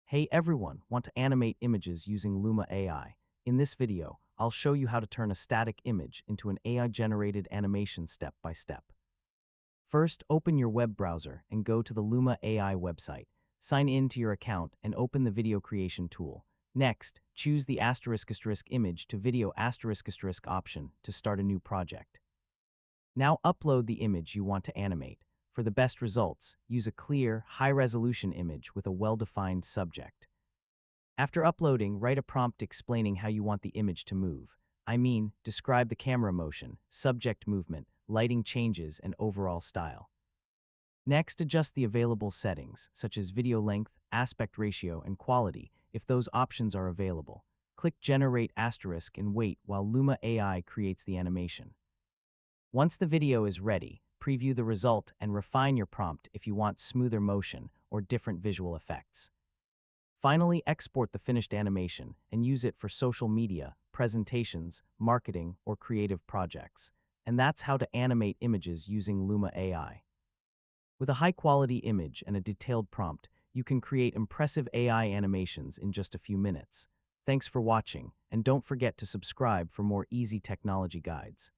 Hey everyone, want to animate images using Luma AI? In this video, I'll show you how to turn a static image into an AI-generated animation step by step. First, open your web browser and go to the Luma AI website. Sign in to your account and open the video creation tool. Next, choose the **image to video ** option to start a new project. Now upload the image you want to animate. For the best results, use a clear, high-resolution image with a well-defined subject. After uploading, write a prompt explaining how you want the image to move. Describe the camera motion, subject movement, lighting changes, and overall style. Next, adjust the available settings, such as video length, aspect ratio, and quality, if those options are available. Click Generate * and wait while Luma AI creates the animation. Once the video is ready, preview the result and refine your prompt if you want smoother motion or different visual effects. Finally, export the finished animation and use it for social media, presentations, marketing, or creative projects. And that's how to animate images using Luma AI. With a high-quality image and a detailed prompt, you can create impressive AI animations in just a few minutes. Thanks for watching, and don't forget to subscribe for more easy technology guides.